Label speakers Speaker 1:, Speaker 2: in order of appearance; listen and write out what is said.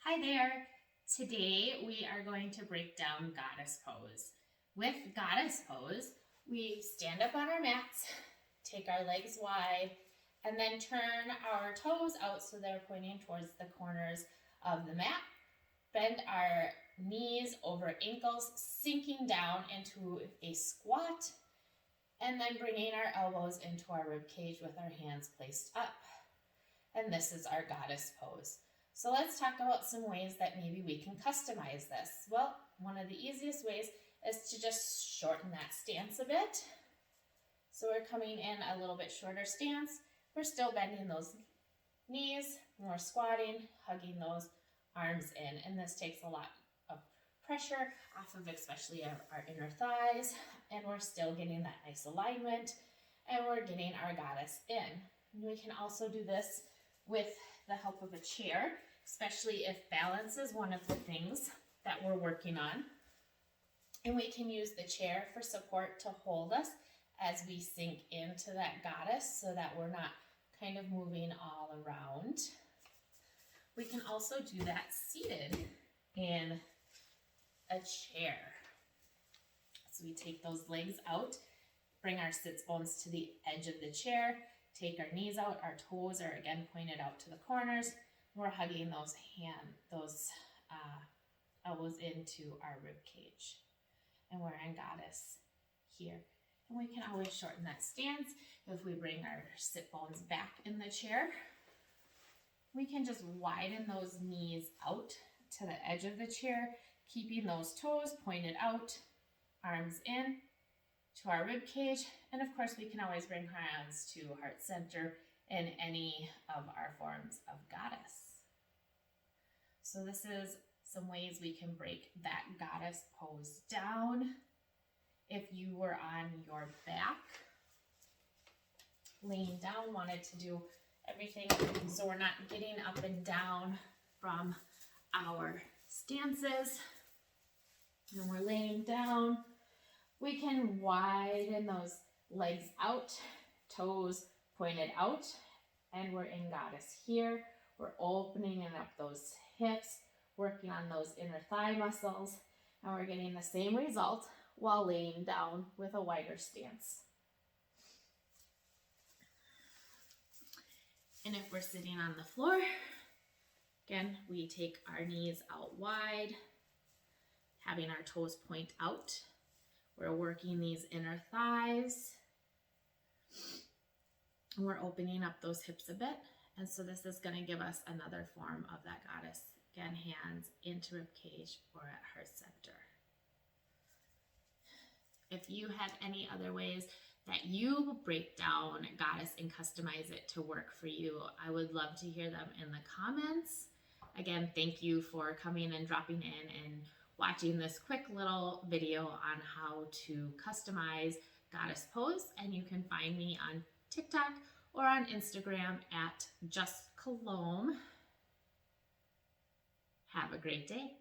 Speaker 1: Hi there. Today we are going to break down goddess pose. With goddess pose, we stand up on our mats, take our legs wide, and then turn our toes out so they're pointing towards the corners of the mat. Bend our knees over ankles, sinking down into a squat, and then bringing our elbows into our rib cage with our hands placed up. And this is our goddess pose. So let's talk about some ways that maybe we can customize this. Well, one of the easiest ways is to just shorten that stance a bit. So we're coming in a little bit shorter stance. We're still bending those knees, and we're squatting, hugging those arms in. And this takes a lot of pressure off of especially our inner thighs. And we're still getting that nice alignment. And we're getting our goddess in. And we can also do this with the help of a chair, especially if balance is one of the things that we're working on. And we can use the chair for support to hold us as we sink into that goddess so that we're not kind of moving all around. We can also do that seated in a chair. So we take those legs out, bring our sits bones to the edge of the chair, take our knees out, our toes are again pointed out to the corners. We're hugging those elbows into our rib cage. And we're in goddess here. And we can always shorten that stance if we bring our sit bones back in the chair. We can just widen those knees out to the edge of the chair, keeping those toes pointed out, arms in to our rib cage, and of course we can always bring our hands to heart center in any of our forms of goddess. So this is some ways we can break that goddess pose down. If you were on your back, laying down, wanted to do everything so we're not getting up and down from our stances, and we're laying down, we can widen those legs out, toes pointed out, and we're in goddess here. We're opening up those hips, working on those inner thigh muscles, and we're getting the same result while laying down with a wider stance. And if we're sitting on the floor, again, we take our knees out wide, having our toes point out. We're working these inner thighs. And we're opening up those hips a bit. And so this is going to give us another form of that goddess. Again, hands into rib cage or at heart center. If you have any other ways that you break down goddess and customize it to work for you, I would love to hear them in the comments. Again, thank you for coming and dropping in and watching this quick little video on how to customize goddess pose. And you can find me on TikTok or on Instagram at justcolombe. Have a great day.